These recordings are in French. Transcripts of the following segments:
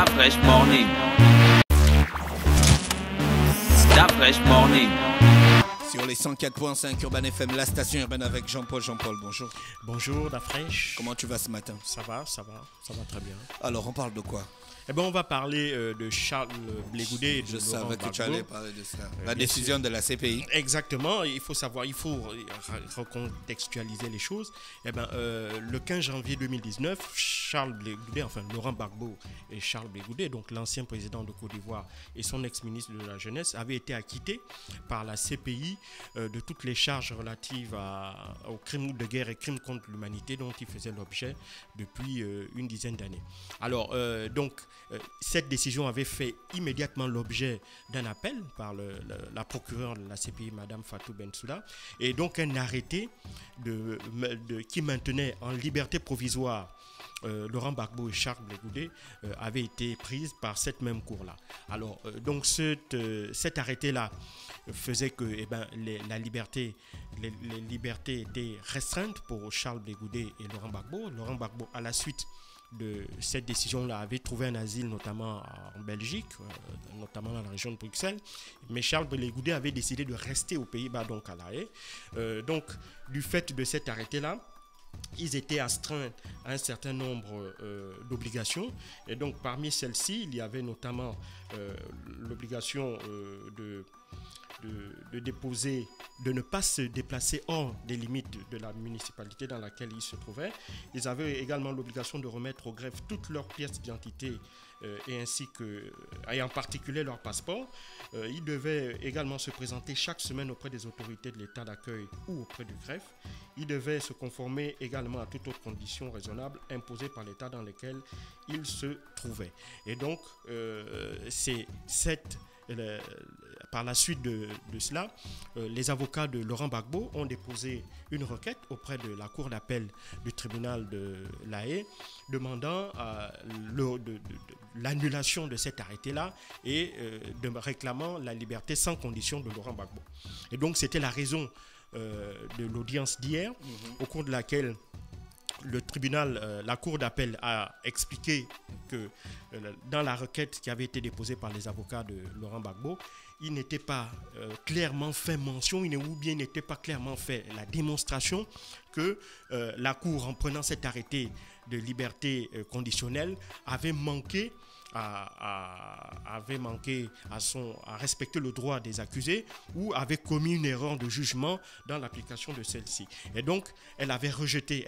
Fresh Morning. Fresh Morning. Sur les 104.5 Urban FM, la station urbaine avec Jean-Paul. Jean-Paul, bonjour. Bonjour, la fraîche. Comment tu vas ce matin? Ça va très bien. Alors, on parle de quoi? Eh ben, on va parler de Charles Blé Goudé et de Je Laurent savais que tu Gbagbo. allais parler de ça. La décision de la CPI. Exactement, il faut recontextualiser les choses. Eh ben, le 15 janvier 2019, Charles Blé Goudé, enfin Laurent Gbagbo et Charles Blé Goudé, donc l'ancien président de Côte d'Ivoire et son ex-ministre de la Jeunesse, avaient été acquittés par la CPI de toutes les charges relatives aux crimes de guerre et crimes contre l'humanité dont ils faisaient l'objet depuis une dizaine d'années. Alors, cette décision avait fait immédiatement l'objet d'un appel par la procureure de la CPI, Madame Fatou Bensouda, et donc un arrêté qui maintenait en liberté provisoire Laurent Gbagbo et Charles Blé Goudé avait été prise par cette même cour-là. Alors, donc cet arrêté-là faisait que les libertés étaient restreintes pour Charles Blé Goudé et Laurent Gbagbo. Laurent Gbagbo, à la suite de cette décision-là, avait trouvé un asile notamment en Belgique, notamment dans la région de Bruxelles, mais Charles Blé Goudé avait décidé de rester aux Pays-Bas, donc à La Haye. Donc, du fait de cet arrêté-là, ils étaient astreints à un certain nombre d'obligations, et donc parmi celles-ci, il y avait notamment l'obligation de ne pas se déplacer hors des limites de la municipalité dans laquelle ils se trouvaient. Ils avaient également l'obligation de remettre au greffe toutes leurs pièces d'identité et en particulier leur passeport. Ils devaient également se présenter chaque semaine auprès des autorités de l'état d'accueil ou auprès du greffe. Ils devaient se conformer également à toute autre condition raisonnable imposée par l'état dans lequel ils se trouvaient. Et donc, par la suite de cela, les avocats de Laurent Gbagbo ont déposé une requête auprès de la cour d'appel du tribunal de La Haye demandant l'annulation de cet arrêté-là et réclamant la liberté sans condition de Laurent Gbagbo. Et donc c'était la raison de l'audience d'hier, au cours de laquelle le tribunal, la cour d'appel a expliqué que dans la requête qui avait été déposée par les avocats de Laurent Gbagbo, il n'était pas clairement fait mention, ou bien il n'était pas clairement fait la démonstration que la cour, en prenant cet arrêté de liberté conditionnelle, avait manqué à respecter le droit des accusés ou avait commis une erreur de jugement dans l'application de celle-ci. Et donc, elle a rejeté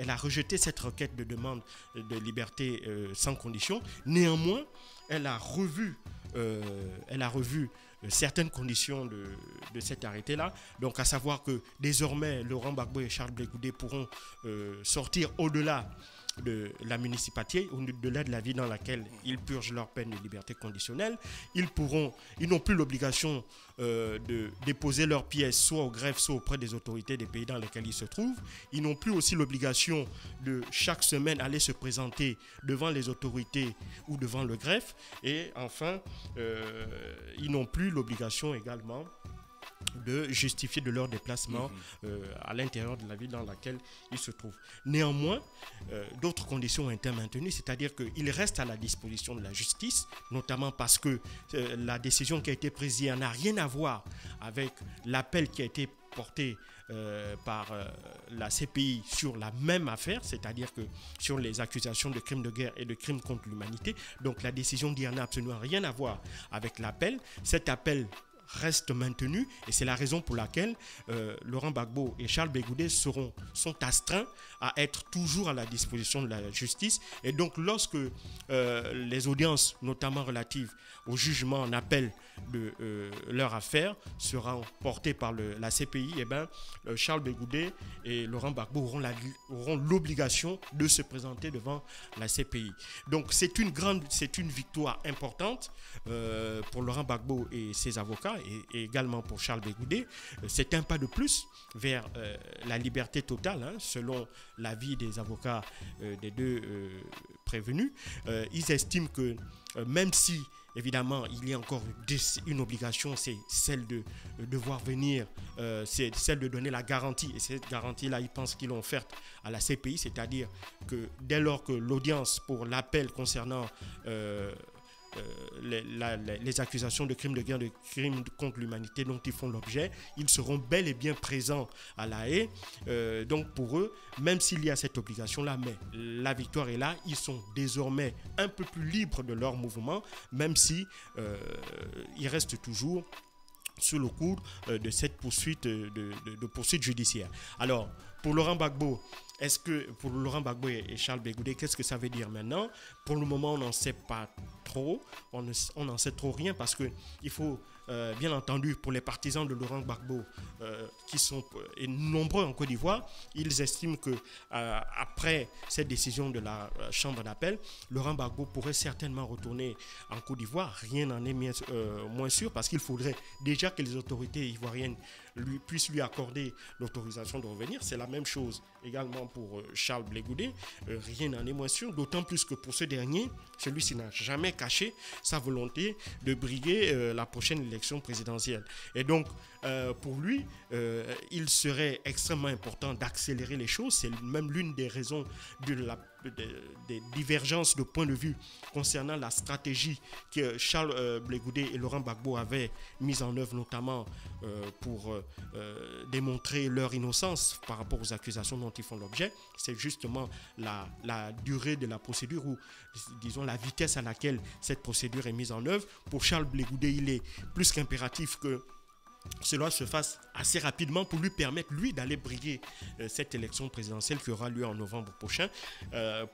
cette requête de demande de liberté sans condition. Néanmoins, elle a revu certaines conditions de cet arrêté-là. Donc, à savoir que désormais, Laurent Gbagbo et Charles Blé Goudé pourront sortir au-delà de la municipalité, au-delà de la vie dans laquelle ils purgent leur peine de liberté conditionnelle. Ils n'ont plus l'obligation de déposer leurs pièces soit au greffe, soit auprès des autorités des pays dans lesquels ils se trouvent. Ils n'ont plus aussi l'obligation de chaque semaine aller se présenter devant les autorités ou devant le greffe. Et enfin, ils n'ont plus l'obligation également de justifier de leur déplacement à l'intérieur de la ville dans laquelle ils se trouvent. Néanmoins, d'autres conditions ont été maintenues, c'est-à-dire qu'ils restent à la disposition de la justice, notamment parce que la décision qui a été prise hier n'a rien à voir avec l'appel qui a été porté par la CPI sur la même affaire, c'est-à-dire que sur les accusations de crimes de guerre et de crimes contre l'humanité. Donc la décision d'hier n'a absolument rien à voir avec l'appel. Cet appel reste maintenu et c'est la raison pour laquelle Laurent Gbagbo et Charles Blé Goudé sont astreints à être toujours à la disposition de la justice. Et donc lorsque les audiences, notamment relatives au jugement en appel de leur affaire, seront portées par la CPI, Charles Blé Goudé et Laurent Gbagbo auront l'obligation de se présenter devant la CPI. Donc c'est une victoire importante pour Laurent Gbagbo et ses avocats et également pour Charles Blé Goudé. C'est un pas de plus vers la liberté totale, selon l'avis des avocats des deux prévenus. Ils estiment que même si évidemment il y a encore une obligation, c'est celle de devoir venir, c'est celle de donner la garantie, et cette garantie-là, ils pensent qu'ils l'ont offerte à la CPI, c'est-à-dire que dès lors que l'audience pour l'appel concernant les accusations de crimes de guerre, de crimes contre l'humanité dont ils font l'objet, ils seront bel et bien présents à La Haye. Donc pour eux, même s'il y a cette obligation-là, mais la victoire est là, ils sont désormais un peu plus libres de leur mouvement, même si ils restent toujours sous le coup de cette poursuite, de poursuite judiciaire. Alors, pour Laurent Gbagbo, pour Laurent Gbagbo et Charles Blé-Goudé, qu'est-ce que ça veut dire maintenant? Pour le moment, on n'en sait pas trop, on n'en sait trop rien parce que il faut bien entendu, pour les partisans de Laurent Gbagbo, qui sont nombreux en Côte d'Ivoire, ils estiment que après cette décision de la Chambre d'appel, Laurent Gbagbo pourrait certainement retourner en Côte d'Ivoire. Rien n'en est moins sûr parce qu'il faudrait déjà que les autorités ivoiriennes puissent lui accorder l'autorisation de revenir. C'est la même chose également pour Charles Blé-Goudé. Rien n'en est moins sûr, d'autant plus que pour ce dernier, celui-ci n'a jamais caché sa volonté de briguer la prochaine élection présidentielle. Et donc, pour lui, il serait extrêmement important d'accélérer les choses. C'est même l'une des raisons des divergences de point de vue concernant la stratégie que Charles Blé-Goudé et Laurent Gbagbo avaient mise en œuvre, notamment pour démontrer leur innocence par rapport aux accusations dont ils font l'objet. C'est justement la durée de la procédure ou, disons, la vitesse à laquelle cette procédure est mise en œuvre. Pour Charles Blé-Goudé, il est plus qu'impératif que cela se fasse assez rapidement pour lui permettre, lui, d'aller briguer cette élection présidentielle qui aura lieu en novembre prochain.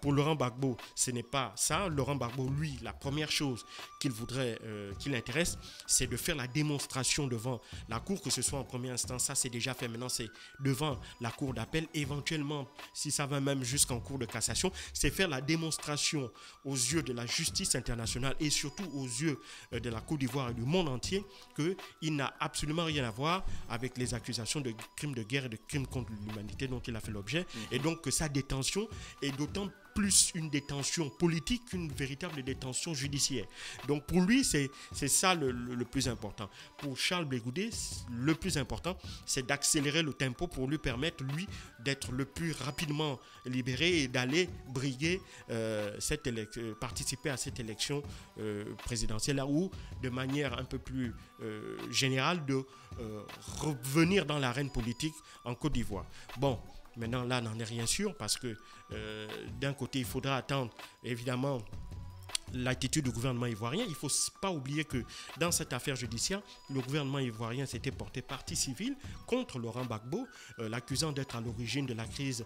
Pour Laurent Gbagbo, ce n'est pas ça. Laurent Gbagbo, lui, la première chose qu'il voudrait, qui l'intéresse, c'est de faire la démonstration devant la Cour, que ce soit en première instance, ça c'est déjà fait, maintenant c'est devant la Cour d'appel, éventuellement, si ça va même jusqu'en Cour de cassation, c'est faire la démonstration aux yeux de la justice internationale et surtout aux yeux de la Côte d'Ivoire et du monde entier qu'il n'a absolument rien à voir avec les accusations de crimes de guerre et de crimes contre l'humanité dont il a fait l'objet, et donc que sa détention est d'autant plus une détention politique qu'une véritable détention judiciaire. Donc pour lui, c'est ça le plus important. Pour Charles Blé-Goudé, le plus important, c'est d'accélérer le tempo pour lui permettre, lui, d'être le plus rapidement libéré et d'aller briguer, participer à cette élection présidentielle, là où, de manière un peu plus générale, de revenir dans l'arène politique en Côte d'Ivoire. Bon, maintenant, là, n'en est rien sûr parce que d'un côté, il faudra attendre, évidemment, l'attitude du gouvernement ivoirien. Il ne faut pas oublier que dans cette affaire judiciaire, le gouvernement ivoirien s'était porté partie civile contre Laurent Gbagbo, l'accusant d'être à l'origine de la crise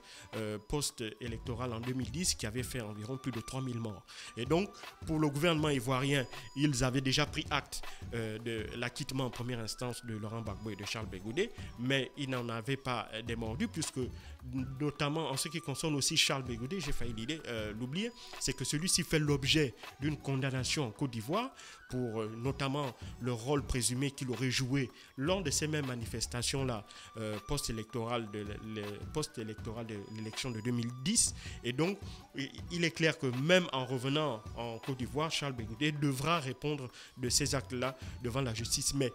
post-électorale en 2010 qui avait fait environ plus de 3000 morts. Et donc, pour le gouvernement ivoirien, ils avaient déjà pris acte de l'acquittement en première instance de Laurent Gbagbo et de Charles Blé-Goudé, mais ils n'en avaient pas démordu puisque, notamment en ce qui concerne aussi Charles Blé-Goudé, j'ai failli l'oublier, c'est que celui-ci fait l'objet d'une condamnation en Côte d'Ivoire pour notamment le rôle présumé qu'il aurait joué lors de ces mêmes manifestations-là post-électorales de l'élection de 2010. Et donc, il est clair que même en revenant en Côte d'Ivoire, Charles Blé-Goudé devra répondre de ces actes-là devant la justice. Mais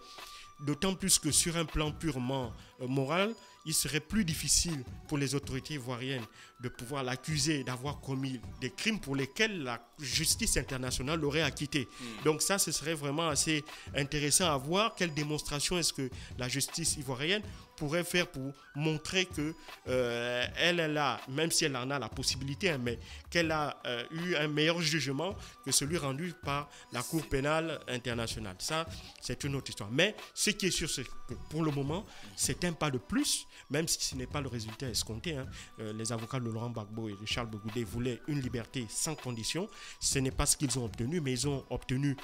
d'autant plus que sur un plan purement moral, il serait plus difficile pour les autorités ivoiriennes de pouvoir l'accuser d'avoir commis des crimes pour lesquels la justice internationale l'aurait acquitté. Donc ça, ce serait vraiment assez intéressant à voir quelle démonstration est-ce que la justice ivoirienne pourrait faire pour montrer que elle a, même si elle en a la possibilité, mais qu'elle a eu un meilleur jugement que celui rendu par la Cour pénale internationale. Ça, c'est une autre histoire. Mais ce qui est sûr, c'est que pour le moment, c'est un pas de plus, même si ce n'est pas le résultat escompté. Les avocats de Laurent Gbagbo et de Charles Blé-Goudé voulaient une liberté sans condition. Ce n'est pas ce qu'ils ont obtenu, mais ils ont obtenu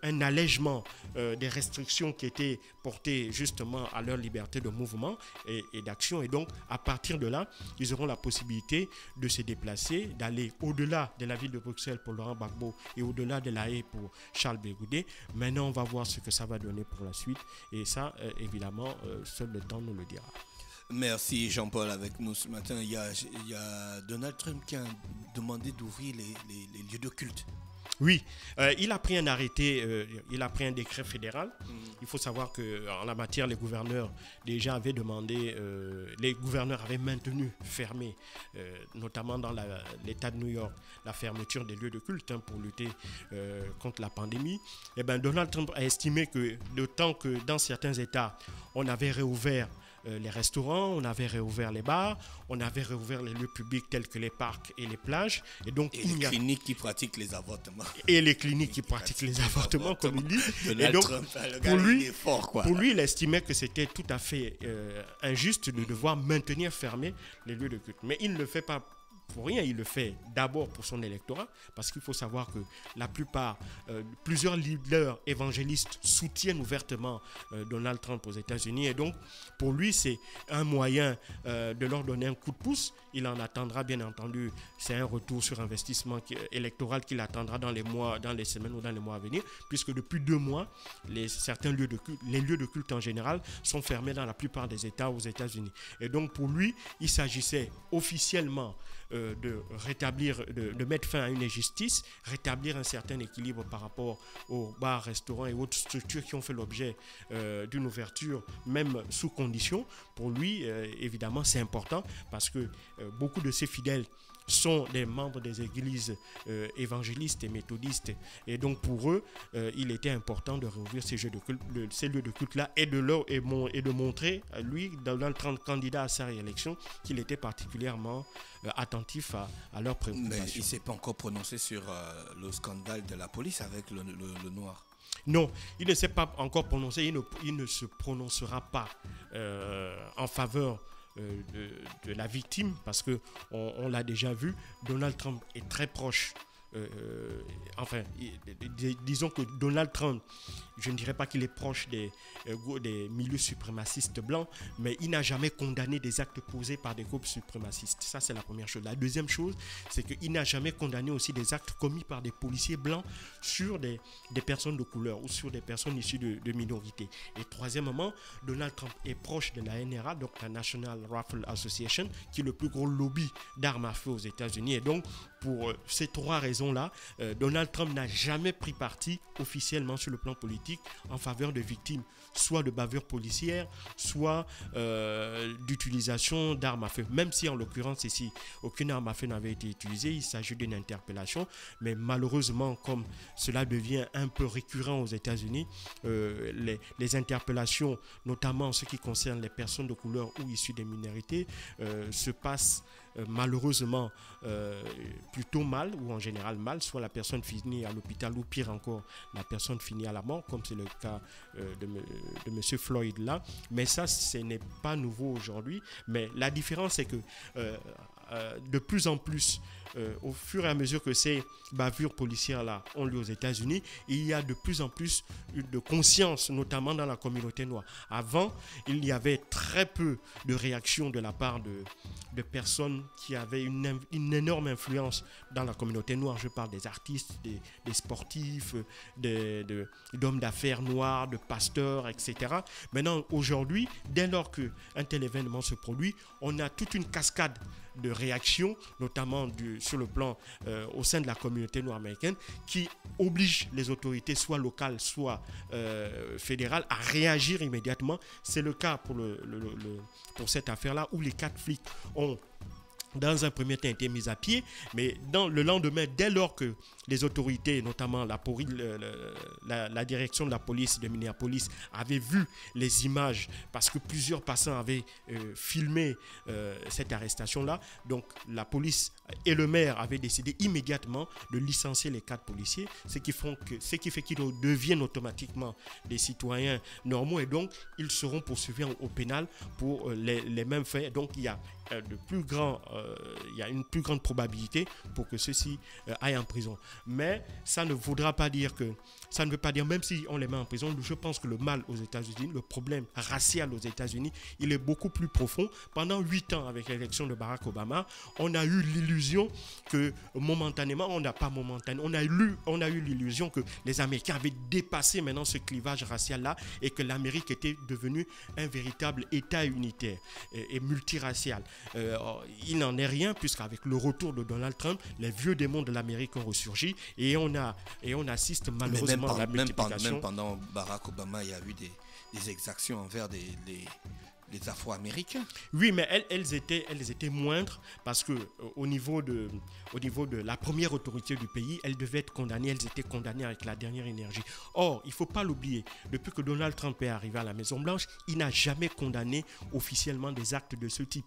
un allègement des restrictions qui étaient portées justement à leur liberté de mouvement et d'action. Et donc, à partir de là, ils auront la possibilité de se déplacer, d'aller au-delà de la ville de Bruxelles pour Laurent Gbagbo et au-delà de La Haye pour Charles Blé-Goudé. Maintenant, on va voir ce que ça va donner pour la suite. Et ça, évidemment, seul le temps nous le dira. Merci Jean-Paul avec nous ce matin. Il y a Donald Trump qui a demandé d'ouvrir les lieux de culte. Oui, il a pris un arrêté, il a pris un décret fédéral. Il faut savoir qu'en la matière, les gouverneurs déjà avaient demandé, les gouverneurs avaient maintenu fermé, notamment dans l'État de New York, la fermeture des lieux de culte pour lutter contre la pandémie. Et ben, Donald Trump a estimé que d'autant que dans certains États, on avait réouvert les restaurants, on avait réouvert les bars, on avait réouvert les lieux publics tels que les parcs et les plages. Et donc, les cliniques qui pratiquent les avortements. Et les cliniques qui pratiquent les avortements, comme il dit. Donald et donc, Trump, il est fort, quoi. Pour lui, il estimait que c'était tout à fait injuste de devoir maintenir fermés les lieux de culte. Mais il ne le fait pas pour rien, il le fait d'abord pour son électorat, parce qu'il faut savoir que la plupart, plusieurs leaders évangélistes soutiennent ouvertement Donald Trump aux États-Unis, et donc pour lui c'est un moyen de leur donner un coup de pouce. Il en attendra bien entendu, c'est un retour sur investissement électoral qu'il attendra dans les semaines ou dans les mois à venir, puisque depuis 2 mois, certains lieux de culte, les lieux de culte en général, sont fermés dans la plupart des États aux États-Unis. Et donc pour lui, il s'agissait officiellement de rétablir, de mettre fin à une injustice, rétablir un certain équilibre par rapport aux bars, restaurants et autres structures qui ont fait l'objet d'une ouverture, même sous condition. Pour lui, évidemment, c'est important parce que beaucoup de ses fidèles sont des membres des églises évangélistes et méthodistes. Et donc pour eux, il était important de rouvrir ces lieux de culte-là et de montrer, lui, Donald Trump, candidat à sa réélection, qu'il était particulièrement attentif à leurs préoccupations. Mais il ne s'est pas encore prononcé sur le scandale de la police avec le noir. Non, il ne s'est pas encore prononcé, il ne se prononcera pas en faveur de la victime, parce que on l'a déjà vu, Donald Trump est très proche. Disons que Donald Trump, je ne dirais pas qu'il est proche des milieux suprémacistes blancs, mais il n'a jamais condamné des actes posés par des groupes suprémacistes. Ça, c'est la première chose. La deuxième chose, c'est qu'il n'a jamais condamné aussi des actes commis par des policiers blancs sur des personnes de couleur ou sur des personnes issues de minorités. Et troisièmement, Donald Trump est proche de la NRA, donc la National Rifle Association, qui est le plus gros lobby d'armes à feu aux États-Unis. Et donc, pour ces 3 raisons-là, Donald Trump n'a jamais pris parti officiellement sur le plan politique en faveur de victimes, soit de bavures policières, soit d'utilisation d'armes à feu. Même si en l'occurrence ici, aucune arme à feu n'avait été utilisée, il s'agit d'une interpellation. Mais malheureusement, comme cela devient un peu récurrent aux États-Unis, les interpellations, notamment en ce qui concerne les personnes de couleur ou issues des minorités, se passent malheureusement plutôt mal, ou en général mal, soit la personne finit à l'hôpital ou pire encore, la personne finit à la mort, comme c'est le cas de M. Floyd là. Mais ça, ce n'est pas nouveau aujourd'hui. Mais la différence, c'est que de plus en plus, au fur et à mesure que ces bavures policières-là ont lieu aux États-Unis, il y a de plus en plus de conscience, notamment dans la communauté noire. Avant, il y avait très peu de réactions de la part de personnes qui avaient une énorme influence dans la communauté noire. Je parle des artistes, des sportifs, d'hommes d'affaires noirs, de pasteurs, etc. Maintenant, aujourd'hui, dès lors qu'un tel événement se produit, on a toute une cascade de réactions, notamment sur le plan au sein de la communauté noire américaine, qui oblige les autorités, soit locales, soit fédérales, à réagir immédiatement. C'est le cas pour cette affaire-là, où les 4 flics ont, dans un premier temps, été mis à pied, mais le lendemain, dès lors que les autorités, notamment la direction de la police de Minneapolis, avaient vu les images, parce que plusieurs passants avaient filmé cette arrestation-là, donc la police et le maire avaient décidé immédiatement de licencier les 4 policiers, ce qui fait qu'ils deviennent automatiquement des citoyens normaux, et donc ils seront poursuivis au pénal pour les mêmes faits. Donc il y a une plus grande probabilité pour que ceux-ci aillent en prison. Mais ça ne veut pas dire, même si on les met en prison, je pense que le mal aux États-Unis, le problème racial aux États-Unis, il est beaucoup plus profond. Pendant 8 ans, avec l'élection de Barack Obama, on a eu l'illusion que momentanément, on a eu l'illusion que les Américains avaient dépassé maintenant ce clivage racial-là et que l'Amérique était devenue un véritable État unitaire et multiracial. il n'en est rien, puisqu'avec le retour de Donald Trump, les vieux démons de l'Amérique ont ressurgi et on assiste malheureusement à la multiplication. Même pendant Barack Obama, il y a eu des exactions envers les Afro-Américains. Oui, mais elles étaient moindres parce que au niveau de la première autorité du pays, elles devaient être condamnées. Elles étaient condamnées avec la dernière énergie. Or, il ne faut pas l'oublier, depuis que Donald Trump est arrivé à la Maison-Blanche, il n'a jamais condamné officiellement des actes de ce type.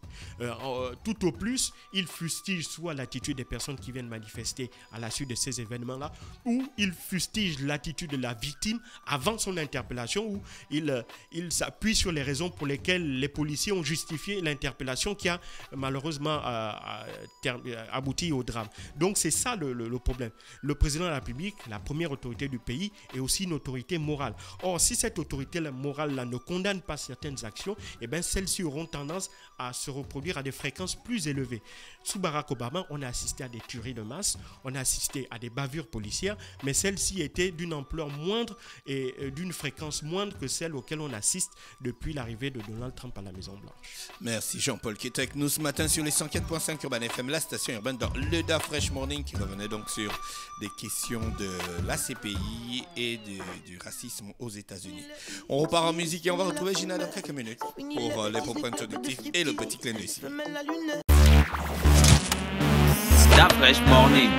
Tout au plus, il fustige soit l'attitude des personnes qui viennent manifester à la suite de ces événements-là, ou il fustige l'attitude de la victime avant son interpellation, où il s'appuie sur les raisons pour lesquelles les policiers ont justifié l'interpellation qui a malheureusement abouti au drame. Donc c'est ça le problème. Le président de la République, la première autorité du pays, est aussi une autorité morale. Or, si cette autorité morale-là ne condamne pas certaines actions, eh bien celles-ci auront tendance à se reproduire à des fréquences plus élevées. Sous Barack Obama, on a assisté à des tueries de masse, on a assisté à des bavures policières, mais celles-ci étaient d'une ampleur moindre et d'une fréquence moindre que celle auxquelles on assiste depuis l'arrivée de Donald Trump à la Maison-Blanche. Merci Jean-Paul qui est avec nous ce matin sur les 104.5 Urban FM, la station urbaine dans le Da Fresh Morning, qui revenait donc sur des questions de la CPI et du racisme aux États-Unis. On repart en musique et on va retrouver Gina dans quelques minutes pour les propos introductifs et le petit clin d'œil. Da Fresh Morning.